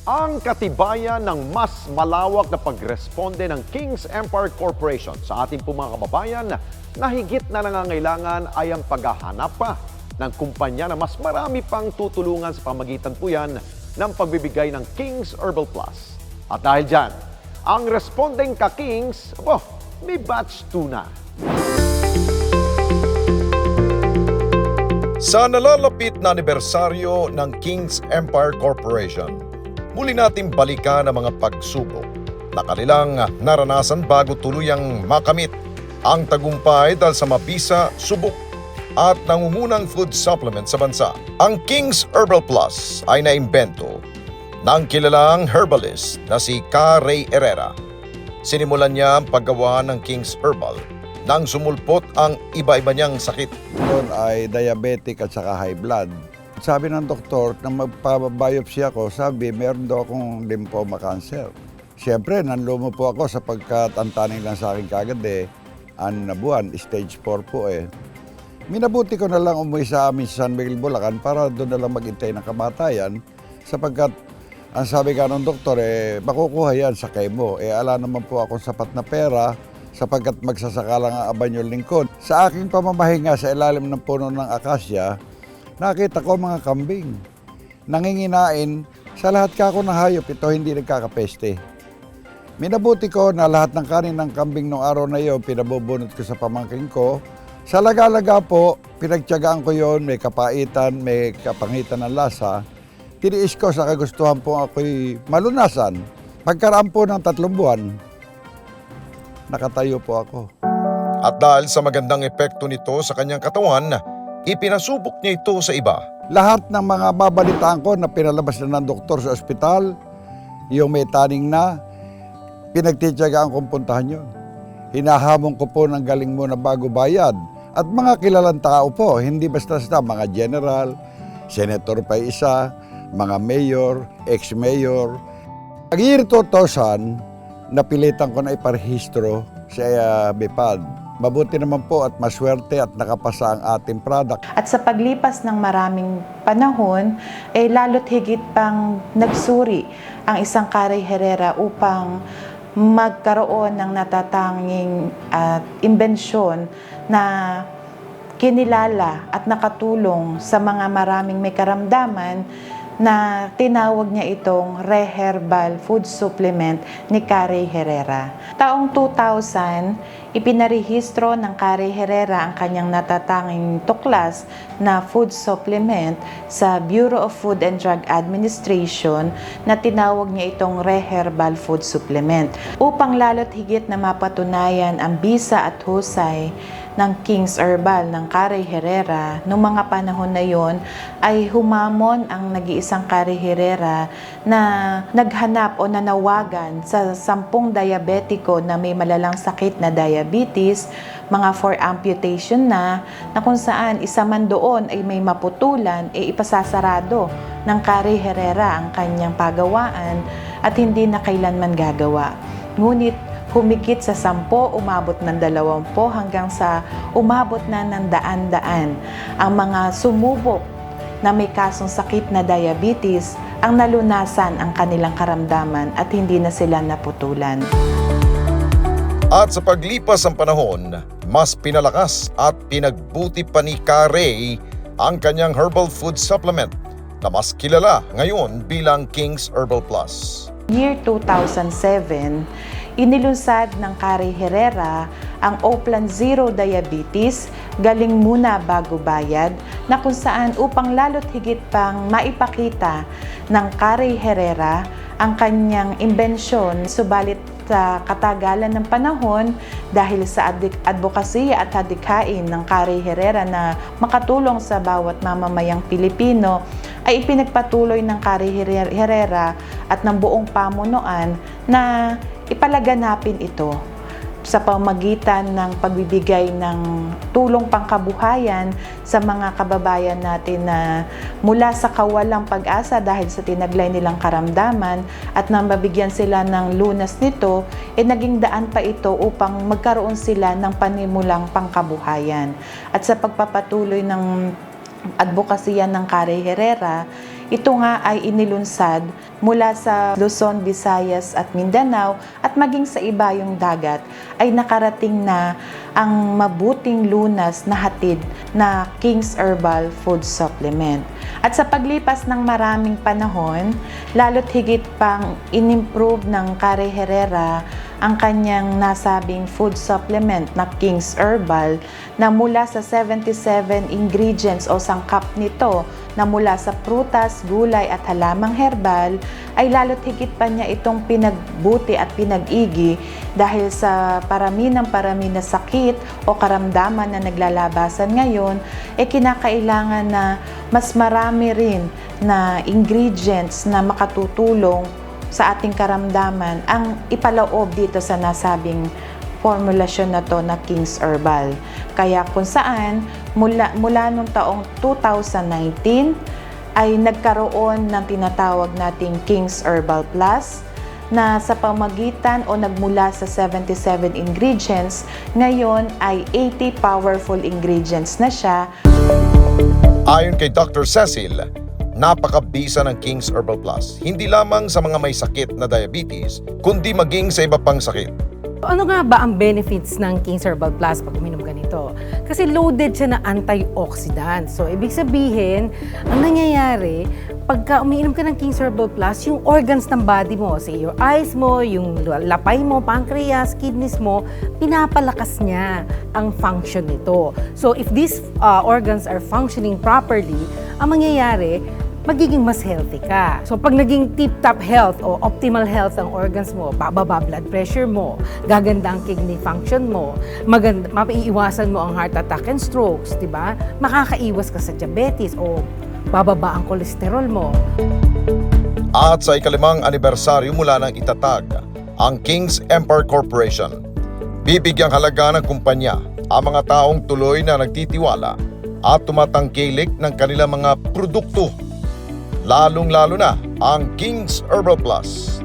ang katibayan ng mas malawak na pagresponde ng King's Empire Corporation sa ating pong mga kababayan na higit na nangangailangan ay ang paghahanap pa ng kumpanya na mas marami pang tutulungan sa pamagitan po yan ng pagbibigay ng King's Herbal Plus. At dahil dyan, ang responding ka-Kings, may batch 2 na. Sa nalalapit na anibersaryo ng King's Empire Corporation, muli nating balikan ang mga pagsubok na kanilang naranasan bago tuluyang makamit ang tagumpay dahil sa mabisa, subok at nangungunang food supplement sa bansa. Ang King's Herbal Plus ay naimbento ng kilalang herbalist na si K. Ray Herrera. Sinimulan niya ang paggawa ng King's Herbal nang sumulpot ang iba-iba niyang sakit. Doon ay diabetic at saka high blood. Sabi ng doktor, nang magpabiopsy ako, sabi, meron daw akong lymphoma cancer. Siyempre, nanlumo po ako sapagkat ang taning lang sa akin kagad 6 na buwan, stage 4 po . Minabuti ko na lang umuwi sa amin sa San Miguel, Bulacan para doon na lang maghintay ng kamatayan sapagkat ang sabi ka ng doktor, makukuha yan sa chemo. Ala naman po akong sapat na pera sapagkat magsasaka lang ang abanyong lingkod. Sa aking pamamahinga sa ilalim ng puno ng akasya, nakita ko mga kambing. Nanginginain, sa lahat ka ako ng hayop, ito hindi nagkakapeste. Minabuti ko na lahat ng kanin ng kambing nung araw na yun, pinabubunot ko sa pamangkin ko. Sa laga-laga po, pinagtiyagaan ko yon, may kapaitan, may kapangitan ng lasa. Tiniis ko sa kagustuhan po ako'y malunasan. Pagkaraan po ng 3 buwan, nakatayo po ako. At dahil sa magandang epekto nito sa kanyang katawan, ipinasubok niya ito sa iba. Lahat ng mga babalitaan ko na pinalabas na ng doktor sa ospital, yung may taning na, pinagtitiyagaan kong puntahan yun. Hinahamon ko po ng galing mo na bago bayad. At mga kilalang tao po, hindi basta-basta mga general, senator pa isa, mga mayor, ex-mayor. Ang year 2000, napilitan ko na iparehistro sa BIPAD. Mabuti naman po at maswerte at nakapasa ang ating product. At sa paglipas ng maraming panahon, lalo't higit pang nagsuri ang isang K. Ray Herrera upang magkaroon ng natatanging imbensyon na kinilala at nakatulong sa mga maraming may karamdaman na tinawag niya itong Reherbal Food Supplement ni K. Ray Herrera. Taong 2000, ipinarehistro ng K. Ray Herrera ang kanyang natatanging tuklas na food supplement sa Bureau of Food and Drug Administration na tinawag niya itong Reherbal Food Supplement. Upang lalo't higit na mapatunayan ang bisa at husay ng King's Herbal ng K. Ray Herrera, noong mga panahon na yon ay humamon ang nag-iisang K. Ray Herrera na naghanap o nanawagan sa 10 diabetiko na may malalang sakit na diabetes, mga for amputation na kung saan isa man doon ay may maputulan, ipasasarado ng K. Ray Herrera ang kanyang pagawaan at hindi na kailanman gagawa. Ngunit humigit sa 10, umabot ng 20 hanggang sa umabot na ng daan-daan ang mga sumubok na may kasong sakit na diabetes ang nalunasan ang kanilang karamdaman at hindi na sila naputulan. At sa paglipas ng panahon, mas pinalakas at pinagbuti pa ni K. Ray ang kanyang herbal food supplement na mas kilala ngayon bilang King's Herbal Plus. Year 2007, inilunsad ng K. Ray Herrera ang Oplan Zero Diabetes, galing muna bago bayad, na kung saan upang lalo't higit pang maipakita ng K. Ray Herrera ang kanyang imbensyon, subalit sa katagalan ng panahon dahil sa advokasya at hadikain ng K. Ray Herrera na makatulong sa bawat mamamayang Pilipino, ay ipinagpatuloy ng K. Ray Herrera at ng buong pamunuan na ipalaganapin ito sa pamagitan ng pagbibigay ng tulong pangkabuhayan sa mga kababayan natin na mula sa kawalang pag-asa dahil sa tinaglay nilang karamdaman at nang mabigyan sila ng lunas nito, naging daan pa ito upang magkaroon sila ng panimulang pangkabuhayan. At sa pagpapatuloy ng advokasya ng K. Ray Herrera, ito nga ay inilunsad mula sa Luzon, Visayas at Mindanao at maging sa ibayong dagat ay nakarating na ang mabuting lunas na hatid na King's Herbal Food Supplement. At sa paglipas ng maraming panahon, lalo't higit pang inimprove ng Carre Herrera ang kanyang nasabing food supplement na King's Herbal na mula sa 77 ingredients o sangkap nito na mula sa prutas, gulay at halamang herbal ay lalo't higit pa niya itong pinagbuti at pinag-igi dahil sa parami na sakit o karamdaman na naglalabasan ngayon, kinakailangan na mas marami rin na ingredients na makatutulong sa ating karamdaman ang ipaloob dito sa nasabing formulasyon na to na King's Herbal. Kaya kung saan mula nung taong 2019 ay nagkaroon ng tinatawag nating King's Herbal Plus na sa pamagitan o nagmula sa 77 ingredients, ngayon ay 80 powerful ingredients na siya. Ayon kay Dr. Cecil, napakabisa ng King's Herbal Plus, hindi lamang sa mga may sakit na diabetes, kundi maging sa iba pang sakit. Ano nga ba ang benefits ng King's Herbal Plus pag uminom ka nito? Kasi loaded siya na antioxidant. So, ibig sabihin, ang nangyayari, pagka umiinom ka ng King's Herbal Plus, yung organs ng body mo, say your eyes mo, yung lapay mo, pancreas, kidneys mo, pinapalakas niya ang function nito. So, if these organs are functioning properly, ang mangyayari, magiging mas healthy ka. So pag naging tip-top health o optimal health ang organs mo, bababa blood pressure mo, gaganda ang kidney function mo, maiiwasan mo ang heart attack and strokes, di ba? Makakaiwas ka sa diabetes o bababa ang kolesterol mo. At sa ikalimang anibersaryo mula ng itatag, ang King's Empire Corporation, bibigyang halaga ng kumpanya ang mga taong tuloy na nagtitiwala at tumatangkilik ng kanilang mga produkto, lalong-lalo na ang King's Herbal Plus.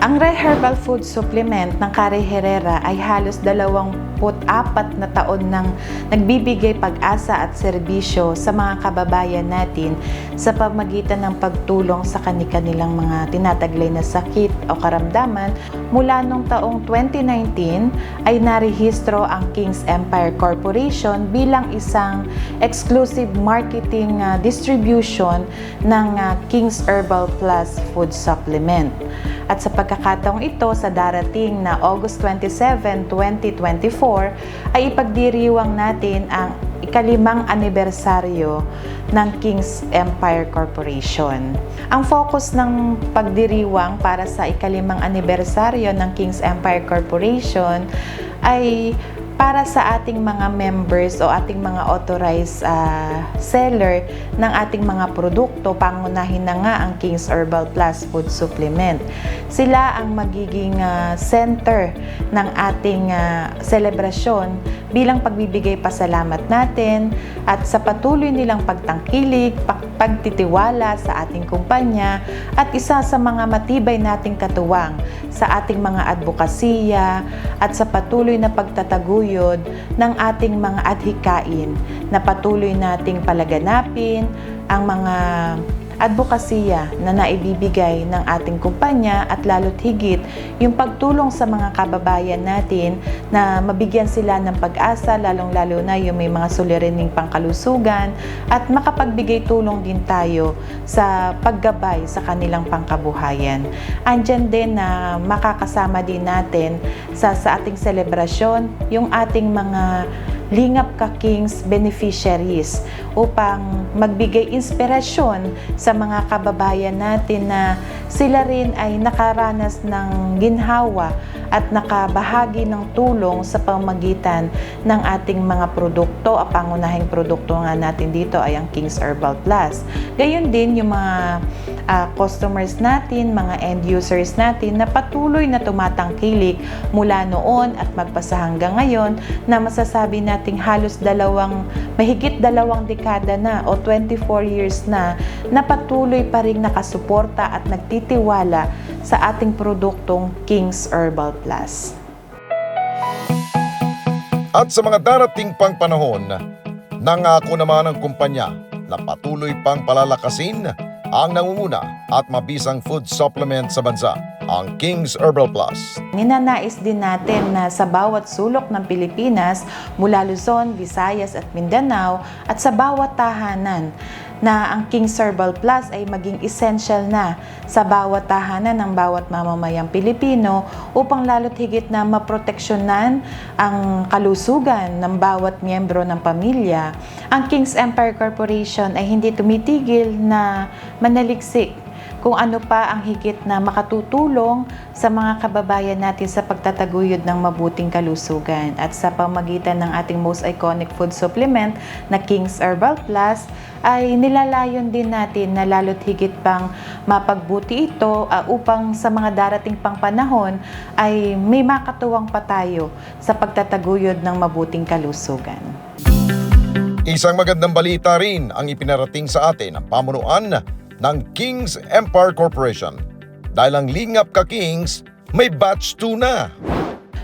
Ang Herbal Food Supplement ng Carre Herrera ay halos 24 na taon nang nagbibigay pag-asa at serbisyo sa mga kababayan natin sa pamagitan ng pagtulong sa kanilang mga tinataglay na sakit o karamdaman. Mula nung taong 2019 ay narehistro ang King's Empire Corporation bilang isang exclusive marketing distribution ng King's Herbal Plus Food Supplement. At sa pagkakataong ito, sa darating na August 27, 2024, ay ipagdiriwang natin ang ikalimang anibersaryo ng King's Empire Corporation. Ang focus ng pagdiriwang para sa ikalimang anibersaryo ng King's Empire Corporation ay para sa ating mga members o ating mga authorized seller ng ating mga produkto, pangunahin na nga ang King's Herbal Plus Food Supplement. Sila ang magiging center ng ating selebrasyon bilang pagbibigay pasalamat natin at sa patuloy nilang pagtangkilik, pagtitiwala sa ating kumpanya at isa sa mga matibay nating katuwang sa ating mga advokasya at sa patuloy na pagtataguyod ng ating mga adhikain na patuloy nating palaganapin ang mga advokasya na naibibigay ng ating kumpanya at lalo't higit yung pagtulong sa mga kababayan natin na mabigyan sila ng pag-asa, lalong-lalo na yung may mga suliraning pangkalusugan at makapagbigay tulong din tayo sa paggabay sa kanilang pangkabuhayan. Andyan din na makakasama din natin sa ating selebrasyon yung ating mga Lingap Ka Kings beneficiaries upang magbigay inspirasyon sa mga kababayan natin na sila rin ay nakaranas ng ginhawa at nakabahagi ng tulong sa pamamagitan ng ating mga produkto. Ang pangunahing produkto nga natin dito ay ang King's Herbal Plus. Gayon din yung mga customers natin, mga end users natin na patuloy na tumatangkilik mula noon at magpasa hanggang ngayon na masasabi nating halos mahigit dalawang dekada na o 24 years na patuloy pa rin nakasuporta at nagtitiwala sa ating produktong King's Herbal Plus. At sa mga darating pang panahon, nangako naman ang kumpanya na patuloy pang palalakasin ang nangunguna at mabisang food supplement sa bansa, ang King's Herbal Plus. Ninanais din natin na sa bawat sulok ng Pilipinas, mula Luzon, Visayas at Mindanao, at sa bawat tahanan, na ang King's Herbal Plus ay maging essential na sa bawat tahanan ng bawat mamamayang Pilipino upang lalo't higit na maproteksyonan ang kalusugan ng bawat miyembro ng pamilya. Ang King's Empire Corporation ay hindi tumitigil na manaliksik kung ano pa ang higit na makatutulong sa mga kababayan natin sa pagtataguyod ng mabuting kalusugan. At sa pamagitan ng ating most iconic food supplement na King's Herbal Plus, ay nilalayon din natin na lalo't higit pang mapagbuti ito upang sa mga darating pang panahon ay may makatuwang pa tayo sa pagtataguyod ng mabuting kalusugan. Isang magandang balita rin ang ipinarating sa atin ng pamunuan ng King's Empire Corporation. Dahil ang Lingap Ka Kings may batch 2 na.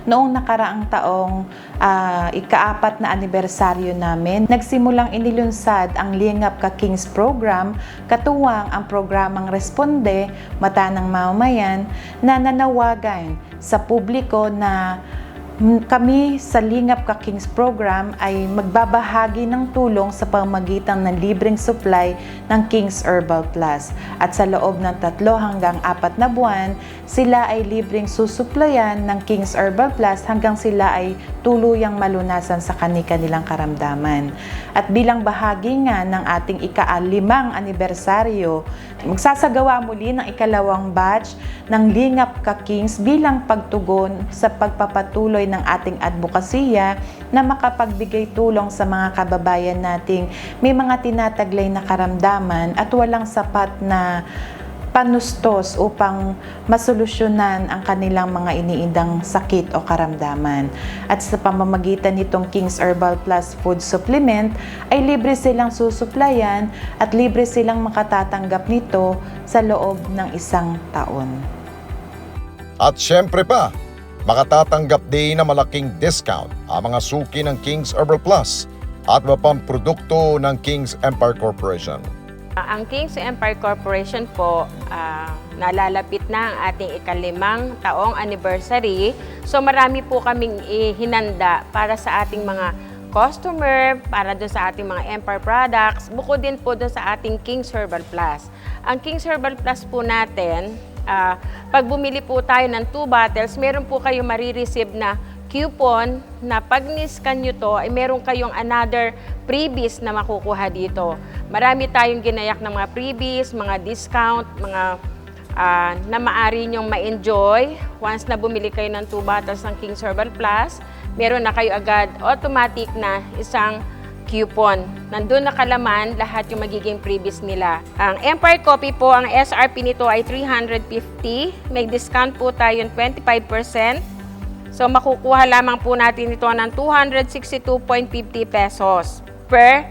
Noong nakaraang taong ika-4 na anibersaryo namin, nagsimulang inilunsad ang Lingap Ka Kings program, katuwang ang programang Responde, Mata ng Mamamayan, na nanawagan sa publiko na kami sa Lingap Ka Kings program ay magbabahagi ng tulong sa pamamagitan ng libreng supply ng King's Herbal Plus. At sa loob ng 3 hanggang 4 na buwan, sila ay libreng susuplayan ng King's Herbal Plus hanggang sila ay tuluyang malunasan sa kanilang karamdaman. At bilang bahagi nga ng ating ika-5 anibersaryo, magsasagawa muli ng ika-2 batch ng Lingap Ka Kings bilang pagtugon sa pagpapatuloy ng ating advokasya na makapagbigay tulong sa mga kababayan nating may mga tinataglay na karamdaman at walang sapat na panustos upang masolusyonan ang kanilang mga iniindang sakit o karamdaman. At sa pamamagitan nitong King's Herbal Plus Food Supplement ay libre silang susuplayan at libre silang makatatanggap nito sa loob ng 1 taon. At syempre pa, makatatanggap din ng malaking discount ang mga suki ng King's Herbal Plus at iba pang produkto ng King's Empire Corporation. Ang King's Empire Corporation po, nalalapit na ang ating ika-5 taong anniversary. So marami po kaming hinanda para sa ating mga customer, para doon sa ating mga Empire products, bukod din po doon sa ating King's Herbal Plus. Ang King's Herbal Plus po natin, pag bumili po tayo ng 2 bottles, meron po kayo marireceive na coupon na pag niscan nyo to, ay meron kayong another freebies na makukuha dito. Marami tayong ginayak ng mga freebies, mga discount, mga na maaari nyong ma-enjoy. Once na bumili kayo ng 2 bottles ng King's Herbal Plus, meron na kayo agad automatic na isang coupon. Nandun nakalaman lahat yung magiging freebies nila. Ang Empire Coffee po, ang SRP nito ay 350. May discount po tayo ng 25%. So makukuha lamang po natin ito ng 262.50 pesos per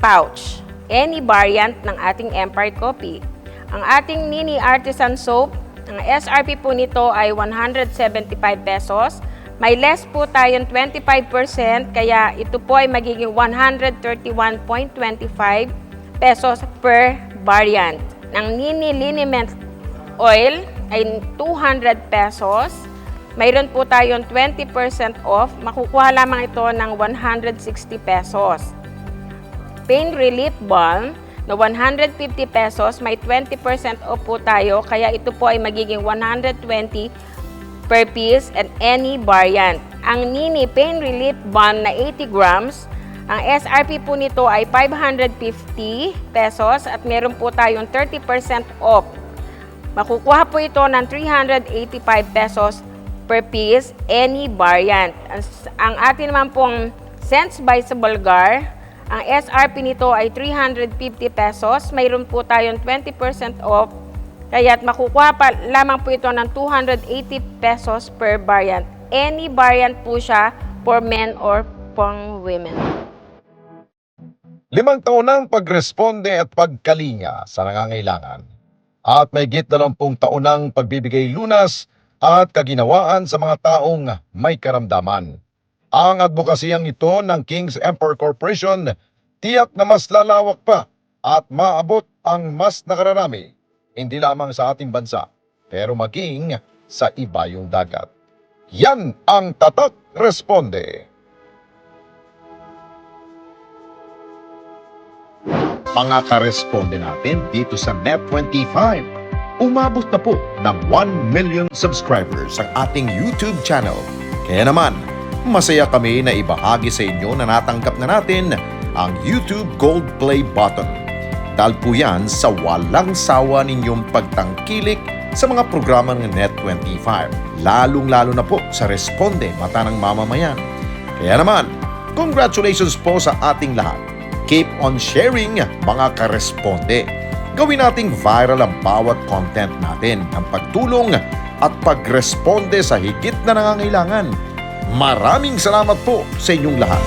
pouch. Any variant ng ating Empire Coffee. Ang ating Nini Artisan Soap, ang SRP po nito ay 175 pesos. May less po tayong 25%, kaya ito po ay magiging 131.25 pesos per variant. Ang Nini Liniment Oil ay 200 pesos. Mayroon po tayong 20% off. Makukuha lamang ito ng 160 pesos. Pain Relief Balm na 150 pesos, may 20% off po tayo. Kaya ito po ay magiging 120 per piece and any variant. Ang Nini Pain Relief Balm na 80 grams, ang SRP po nito ay 550 pesos at meron po tayong 30% off. Makukuha po ito ng 385 pesos per piece, any variant. Ang atin naman pong Sense by sa Bulgar, ang SRP nito ay 350 pesos. Mayroon po tayong 20% off. Kaya't makukuha pa lamang po ito ng 280 pesos per variant. Any variant po siya for men or for women. 5 taon ng pagresponde at pagkalinga sa nangangailangan. At may higit 20 taon ng pagbibigay lunas at kaginawaan sa mga taong may karamdaman. Ang advokasiyang ito ng King's Empire Corporation tiyak na mas lalawak pa at maabot ang mas nakararami, hindi lamang sa ating bansa, pero maging sa ibayong dagat. Yan ang Tatak Responde. Mga ka-responde natin dito sa Net25, umabot na po ng 1 million subscribers ang ating YouTube channel. Kaya naman, masaya kami na ibahagi sa inyo na natanggap na natin ang YouTube Gold Play button. Dahil po yan sa walang sawa ninyong pagtangkilik sa mga programa ng Net25, lalong-lalo na po sa Responde Mata ng Mamamayan. Kaya naman, congratulations po sa ating lahat. Keep on sharing, mga ka-responde. Gawin nating viral ang bawat content natin ng pagtulong at pagresponde sa higit na nangangailangan. Maraming salamat po sa inyong lahat.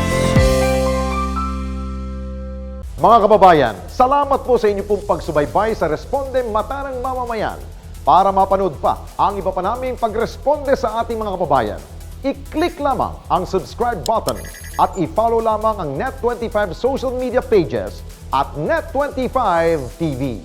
Mga kababayan, salamat po sa inyong pong pagsubaybay sa Responde Mata ng Mamamayan. Para mapanood pa ang iba pa naming pagresponde sa ating mga kababayan, i-click lamang ang subscribe button at i-follow lamang ang Net25 social media pages at Net25 TV.